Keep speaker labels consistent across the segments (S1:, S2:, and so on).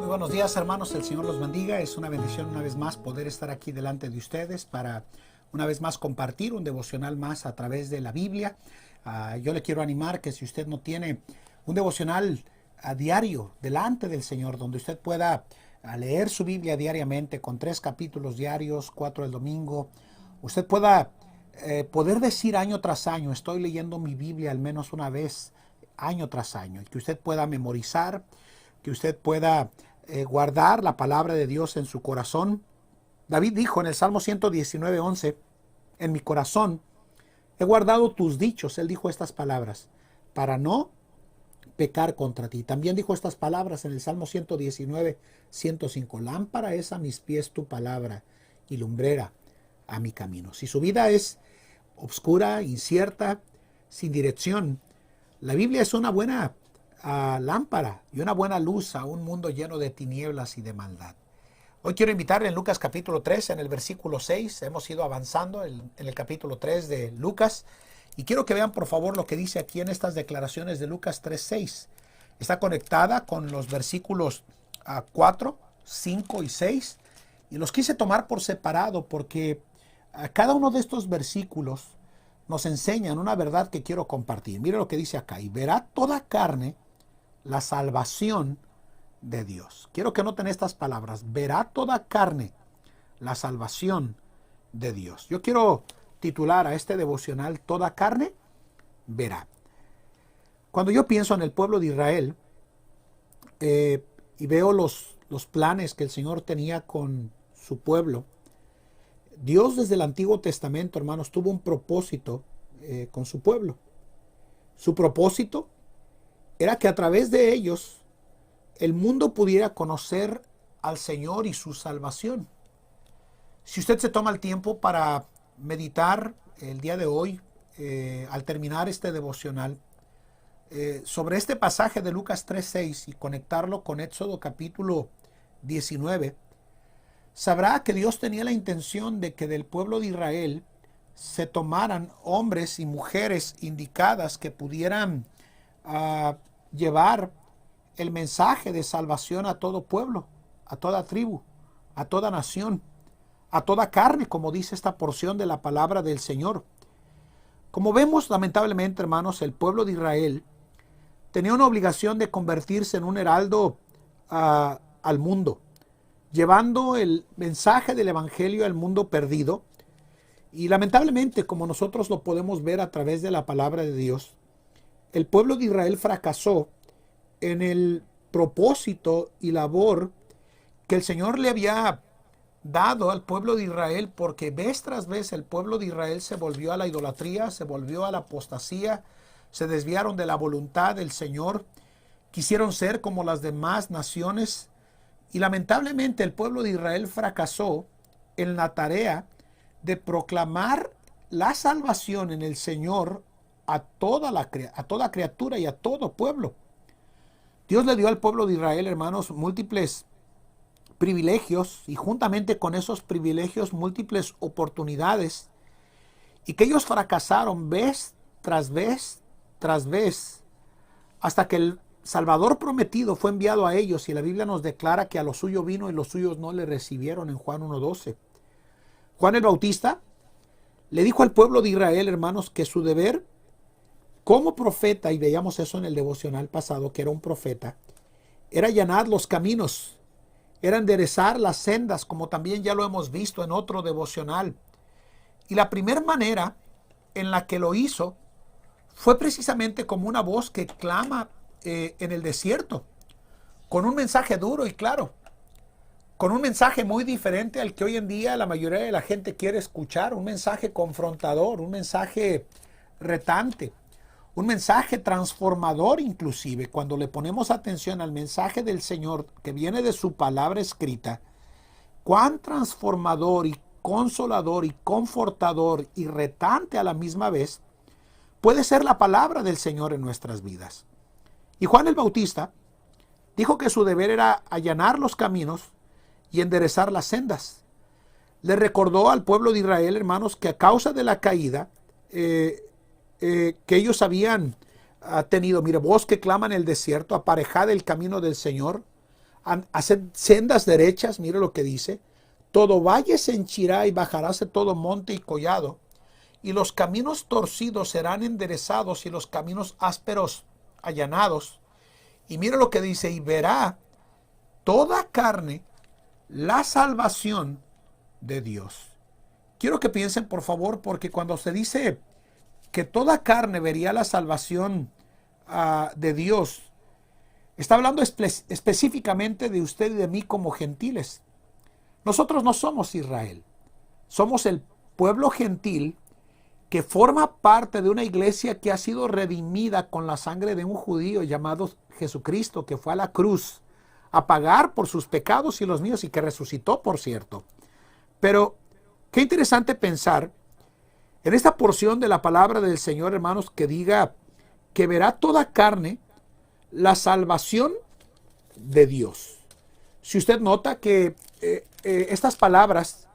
S1: Muy buenos días, hermanos, el Señor los bendiga. Es una bendición una vez más poder estar aquí delante de ustedes para una vez más compartir un devocional más a través de la Biblia. Yo le quiero animar que si usted no tiene un devocional a diario delante del Señor, donde usted pueda leer su Biblia diariamente con 3 capítulos diarios, 4 el domingo, usted pueda poder decir año tras año, estoy leyendo mi Biblia al menos una vez, año tras año, y que usted pueda memorizar, que usted pueda guardar la palabra de Dios en su corazón. David dijo en el Salmo 119:11, en mi corazón he guardado tus dichos. Él dijo estas palabras, para no pecar contra ti. También dijo estas palabras en el Salmo 119:105, lámpara es a mis pies tu palabra y lumbrera a mi camino. Si su vida es obscura, incierta, sin dirección, la Biblia es una buena lámpara y una buena luz a un mundo lleno de tinieblas y de maldad. Hoy quiero invitarle en Lucas capítulo 3, en el versículo 6. Hemos ido avanzando en el capítulo 3 de Lucas. Y quiero que vean por favor lo que dice aquí en estas declaraciones de Lucas 3:6. Está conectada con los versículos 4, 5 y 6. Y los quise tomar por separado porque cada uno de estos versículos nos enseñan una verdad que quiero compartir. Mire lo que dice acá. Y verá toda carne la salvación de Dios. Quiero que noten estas palabras. Verá toda carne la salvación de Dios. Yo quiero titular a este devocional, toda carne verá. Cuando yo pienso en el pueblo de Israel y veo los planes que el Señor tenía con su pueblo, Dios desde el Antiguo Testamento, hermanos, tuvo un propósito con su pueblo. Su propósito era que a través de ellos el mundo pudiera conocer al Señor y su salvación. Si usted se toma el tiempo para meditar el día de hoy, al terminar este devocional, sobre este pasaje de Lucas 3:6 y conectarlo con Éxodo capítulo 19, sabrá que Dios tenía la intención de que del pueblo de Israel se tomaran hombres y mujeres indicadas que pudieran llevar el mensaje de salvación a todo pueblo, a toda tribu, a toda nación, a toda carne, como dice esta porción de la palabra del Señor. Como vemos, lamentablemente, hermanos, el pueblo de Israel tenía una obligación de convertirse en un heraldo al mundo, llevando el mensaje del evangelio al mundo perdido. Y lamentablemente, como nosotros lo podemos ver a través de la palabra de Dios, el pueblo de Israel fracasó en el propósito y labor que el Señor le había dado al pueblo de Israel, porque vez tras vez el pueblo de Israel se volvió a la idolatría, se volvió a la apostasía, se desviaron de la voluntad del Señor, quisieron ser como las demás naciones y lamentablemente el pueblo de Israel fracasó en la tarea de proclamar la salvación en el Señor a toda criatura y a todo pueblo. Dios le dio al pueblo de Israel, hermanos, múltiples privilegios y juntamente con esos privilegios múltiples oportunidades, y que ellos fracasaron vez tras vez tras vez hasta que el Salvador prometido fue enviado a ellos, y la Biblia nos declara que a lo suyo vino y los suyos no le recibieron en Juan 1:12. Juan el Bautista le dijo al pueblo de Israel, hermanos, que su deber como profeta, y veíamos eso en el devocional pasado, que era un profeta, era allanar los caminos, era enderezar las sendas, como también ya lo hemos visto en otro devocional. Y la primera manera en la que lo hizo fue precisamente como una voz que clama en el desierto, con un mensaje duro y claro, con un mensaje muy diferente al que hoy en día la mayoría de la gente quiere escuchar, un mensaje confrontador, un mensaje retante, un mensaje transformador inclusive. Cuando le ponemos atención al mensaje del Señor que viene de su palabra escrita, cuán transformador y consolador y confortador y retante a la misma vez puede ser la palabra del Señor en nuestras vidas. Y Juan el Bautista dijo que su deber era allanar los caminos y enderezar las sendas. Le recordó al pueblo de Israel, hermanos, que a causa de la caída que ellos habían tenido, mire, voz que clama en el desierto, aparejad el camino del Señor, haced sendas derechas, mire lo que dice, todo valle se henchirá y bajaráse todo monte y collado, y los caminos torcidos serán enderezados y los caminos ásperos allanados. Y mire lo que dice, y verá toda carne la salvación de Dios. Quiero que piensen, por favor, porque cuando se dice que toda carne vería la salvación de Dios, está hablando específicamente de usted y de mí como gentiles. Nosotros no somos Israel, somos el pueblo gentil que forma parte de una iglesia que ha sido redimida con la sangre de un judío llamado Jesucristo, que fue a la cruz a pagar por sus pecados y los míos, y que resucitó, por cierto. Pero qué interesante pensar en esta porción de la palabra del Señor, hermanos, que diga que verá toda carne la salvación de Dios. Si usted nota que estas palabras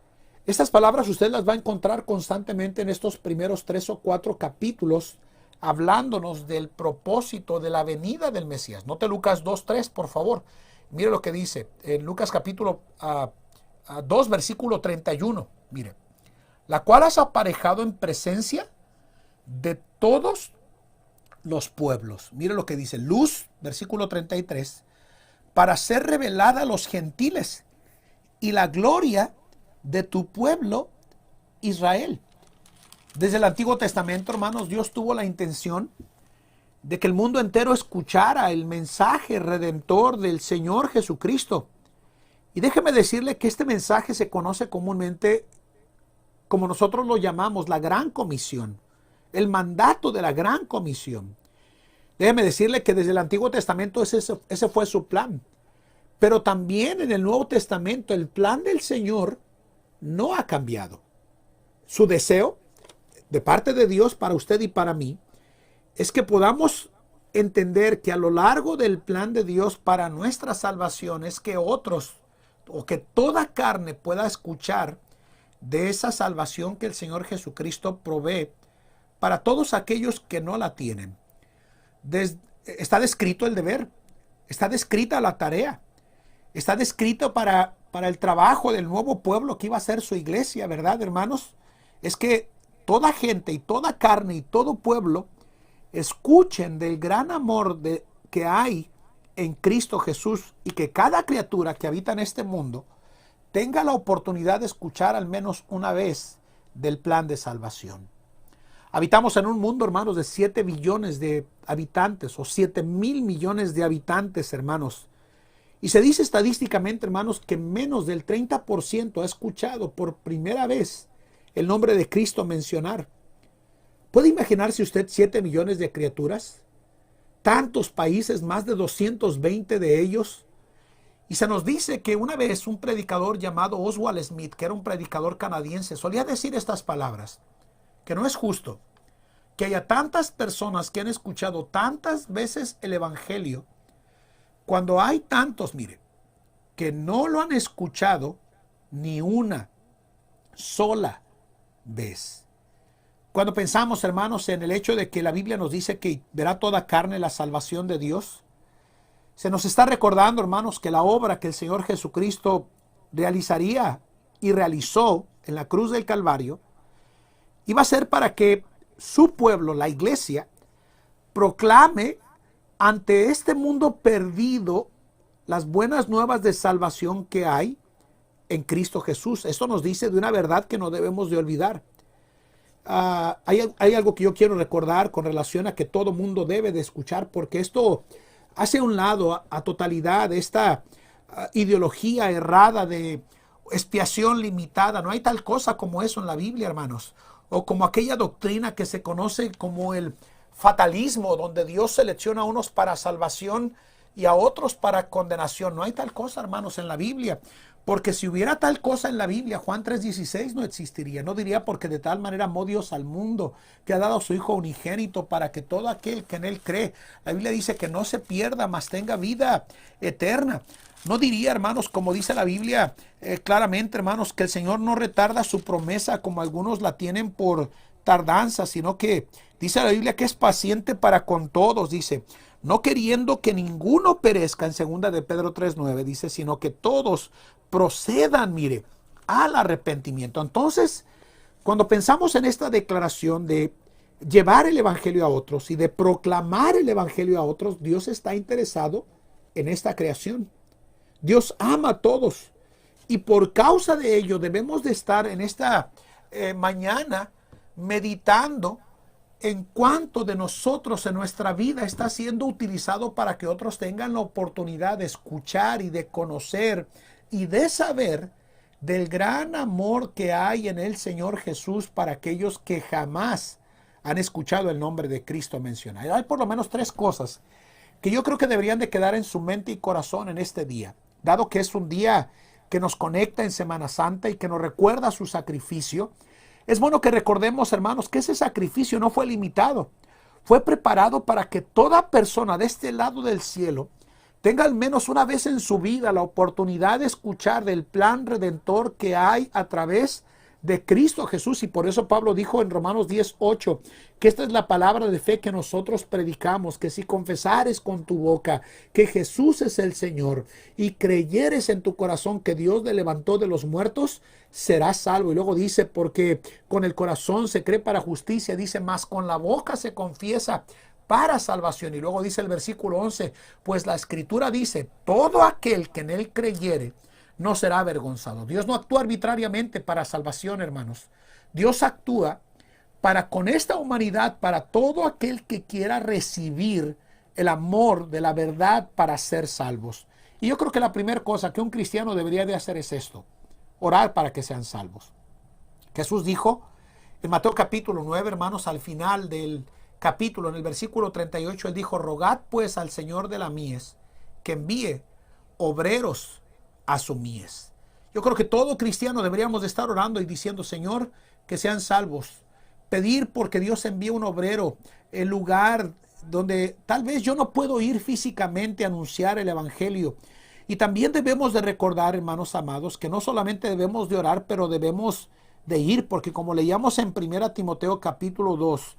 S1: usted las va a encontrar constantemente en estos primeros 3 o 4 capítulos, hablándonos del propósito de la venida del Mesías. Note Lucas 2:3, por favor. Mire lo que dice en Lucas capítulo 2, versículo 31. Mire, la cual has aparejado en presencia de todos los pueblos. Mire lo que dice, luz, versículo 33, para ser revelada a los gentiles y la gloria de tu pueblo Israel. Desde el Antiguo Testamento, hermanos, Dios tuvo la intención de que el mundo entero escuchara el mensaje redentor del Señor Jesucristo. Y déjeme decirle que este mensaje se conoce comúnmente, como nosotros lo llamamos, la Gran Comisión, el mandato de la Gran Comisión. Déjeme decirle que desde el Antiguo Testamento ese fue su plan. Pero también en el Nuevo Testamento el plan del Señor no ha cambiado. Su deseo de parte de Dios para usted y para mí es que podamos entender que a lo largo del plan de Dios para nuestra salvación es que otros, o que toda carne pueda escuchar de esa salvación que el Señor Jesucristo provee para todos aquellos que no la tienen. Está descrito el deber, está descrita la tarea, está descrito para el trabajo del nuevo pueblo que iba a ser su iglesia, ¿verdad, hermanos? Es que toda gente y toda carne y todo pueblo escuchen del gran amor que hay en Cristo Jesús, y que cada criatura que habita en este mundo tenga la oportunidad de escuchar al menos una vez del plan de salvación. Habitamos en un mundo, hermanos, de 7 billones de habitantes, o 7,000 millones de habitantes, hermanos. Y se dice estadísticamente, hermanos, que menos del 30% ha escuchado por primera vez el nombre de Cristo mencionar. ¿Puede imaginarse usted 7 millones de criaturas? Tantos países, más de 220 de ellos. Y se nos dice que una vez un predicador llamado Oswald Smith, que era un predicador canadiense, solía decir estas palabras, que no es justo que haya tantas personas que han escuchado tantas veces el Evangelio, cuando hay tantos, mire, que no lo han escuchado ni una sola vez. Cuando pensamos, hermanos, en el hecho de que la Biblia nos dice que verá toda carne la salvación de Dios, se nos está recordando, hermanos, que la obra que el Señor Jesucristo realizaría y realizó en la cruz del Calvario iba a ser para que su pueblo, la iglesia, proclame ante este mundo perdido las buenas nuevas de salvación que hay en Cristo Jesús. Esto nos dice de una verdad que no debemos de olvidar. Hay algo que yo quiero recordar con relación a que todo mundo debe de escuchar, porque esto hace a un lado a totalidad esta ideología errada de expiación limitada. No hay tal cosa como eso en la Biblia, hermanos, o como aquella doctrina que se conoce como el fatalismo, donde Dios selecciona a unos para salvación y a otros para condenación. No hay tal cosa, hermanos, en la Biblia. Porque si hubiera tal cosa en la Biblia, Juan 3:16 no existiría. No diría, porque de tal manera amó Dios al mundo, que ha dado a su Hijo unigénito para que todo aquel que en Él cree. La Biblia dice que no se pierda, mas tenga vida eterna. No diría, hermanos, como dice la Biblia claramente, hermanos, que el Señor no retarda su promesa como algunos la tienen por tardanza, sino que dice la Biblia que es paciente para con todos, dice. no queriendo que ninguno perezca, en segunda de Pedro 3:9 dice, sino que todos procedan, mire, al arrepentimiento. Entonces, cuando pensamos en esta declaración de llevar el evangelio a otros y de proclamar el evangelio a otros, Dios está interesado en esta creación. Dios ama a todos y por causa de ello debemos de estar en esta mañana meditando en cuánto de nosotros en nuestra vida está siendo utilizado para que otros tengan la oportunidad de escuchar y de conocer y de saber del gran amor que hay en el Señor Jesús para aquellos que jamás han escuchado el nombre de Cristo mencionado. Hay por lo menos 3 cosas que yo creo que deberían de quedar en su mente y corazón en este día, dado que es un día que nos conecta en Semana Santa y que nos recuerda su sacrificio. Es bueno que recordemos, hermanos, que ese sacrificio no fue limitado, fue preparado para que toda persona de este lado del cielo tenga al menos una vez en su vida la oportunidad de escuchar del plan redentor que hay a través de Cristo Jesús. Y por eso Pablo dijo en Romanos 10:8 que esta es la palabra de fe que nosotros predicamos, que si confesares con tu boca que Jesús es el Señor y creyeres en tu corazón que Dios le levantó de los muertos, serás salvo. Y luego dice, porque con el corazón se cree para justicia, dice, más con la boca se confiesa para salvación. Y luego dice el versículo 11, pues la escritura dice, todo aquel que en él creyere no será avergonzado. Dios no actúa arbitrariamente para salvación, hermanos. Dios actúa para con esta humanidad, para todo aquel que quiera recibir el amor de la verdad para ser salvos. Y yo creo que la primera cosa que un cristiano debería de hacer es esto, orar para que sean salvos. Jesús dijo en Mateo capítulo 9, hermanos, al final del capítulo, en el versículo 38, él dijo, rogad pues al Señor de la mies que envíe obreros a su mies. Yo creo que todo cristiano deberíamos de estar orando y diciendo, Señor, que sean salvos. Pedir porque Dios envíe un obrero, el lugar donde tal vez yo no puedo ir físicamente a anunciar el evangelio. Y también debemos de recordar, hermanos amados, que no solamente debemos de orar, pero debemos de ir, porque como leíamos en 1 Timoteo capítulo 2,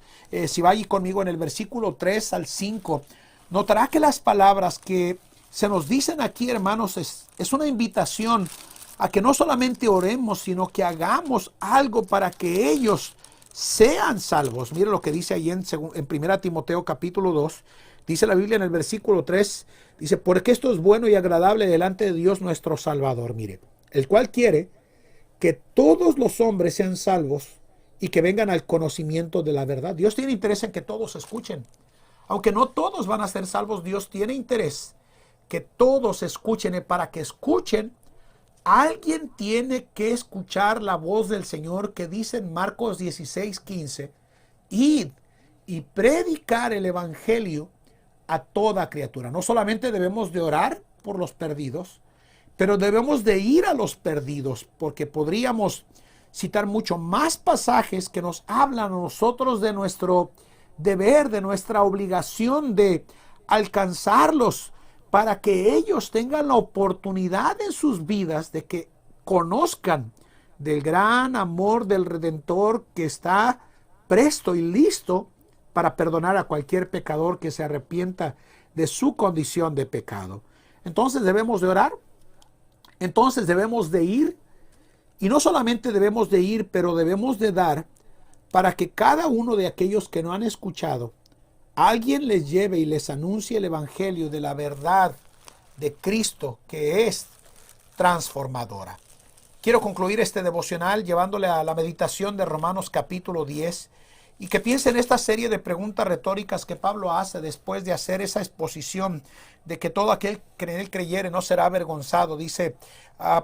S1: si va allí conmigo en el versículo 3 al 5, notará que las palabras que se nos dicen aquí, hermanos, es una invitación a que no solamente oremos, sino que hagamos algo para que ellos sean salvos. Mire lo que dice ahí en 1 Timoteo capítulo 2, dice la Biblia en el versículo 3, dice, porque esto es bueno y agradable delante de Dios nuestro Salvador, mire, el cual quiere que todos los hombres sean salvos y que vengan al conocimiento de la verdad. Dios tiene interés en que todos escuchen. Aunque no todos van a ser salvos, Dios tiene interés que todos escuchen. Y para que escuchen, alguien tiene que escuchar la voz del Señor que dice en Marcos 16:15, id y predicar el evangelio a toda criatura. No solamente debemos de orar por los perdidos, pero debemos de ir a los perdidos, porque podríamos citar mucho más pasajes que nos hablan a nosotros de nuestro deber, de nuestra obligación de alcanzarlos para que ellos tengan la oportunidad en sus vidas de que conozcan del gran amor del Redentor que está presto y listo para perdonar a cualquier pecador que se arrepienta de su condición de pecado. Entonces debemos de orar. Entonces debemos de ir, y no solamente debemos de ir, pero debemos de dar para que cada uno de aquellos que no han escuchado, alguien les lleve y les anuncie el evangelio de la verdad de Cristo, que es transformadora. Quiero concluir este devocional llevándole a la meditación de Romanos capítulo 10 y que piense en esta serie de preguntas retóricas que Pablo hace después de hacer esa exposición de que todo aquel que en él creyere no será avergonzado. Dice,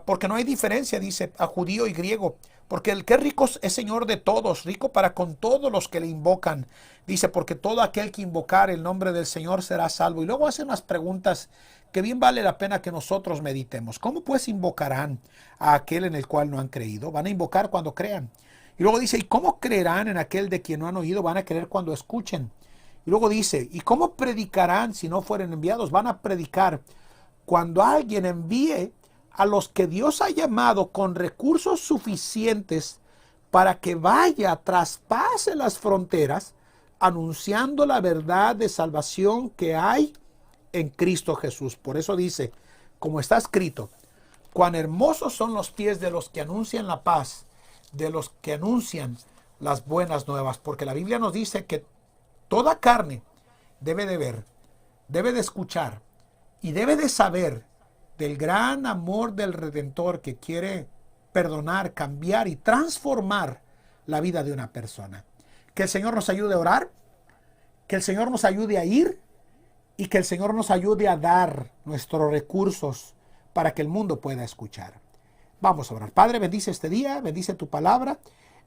S1: porque no hay diferencia, dice, a judío y griego, porque el que es rico es señor de todos, rico para con todos los que le invocan. Dice, porque todo aquel que invocar el nombre del Señor será salvo. Y luego hace unas preguntas que bien vale la pena que nosotros meditemos. ¿Cómo pues invocarán a aquel en el cual no han creído? Van a invocar cuando crean. Y luego dice, ¿y cómo creerán en aquel de quien no han oído? Van a creer cuando escuchen. Y luego dice, ¿y cómo predicarán si no fueren enviados? Van a predicar cuando alguien envíe a los que Dios ha llamado con recursos suficientes para que vaya, traspase las fronteras anunciando la verdad de salvación que hay en Cristo Jesús. Por eso dice, como está escrito, cuán hermosos son los pies de los que anuncian la paz, de los que anuncian las buenas nuevas. Porque la Biblia nos dice que toda carne debe de ver, debe de escuchar y debe de saber del gran amor del Redentor que quiere perdonar, cambiar y transformar la vida de una persona. Que el Señor nos ayude a orar, que el Señor nos ayude a ir y que el Señor nos ayude a dar nuestros recursos para que el mundo pueda escuchar. Vamos a orar. Padre, bendice este día, bendice tu palabra,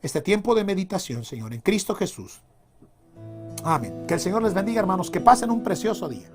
S1: este tiempo de meditación, Señor, en Cristo Jesús. Amén. Que el Señor les bendiga, hermanos, que pasen un precioso día.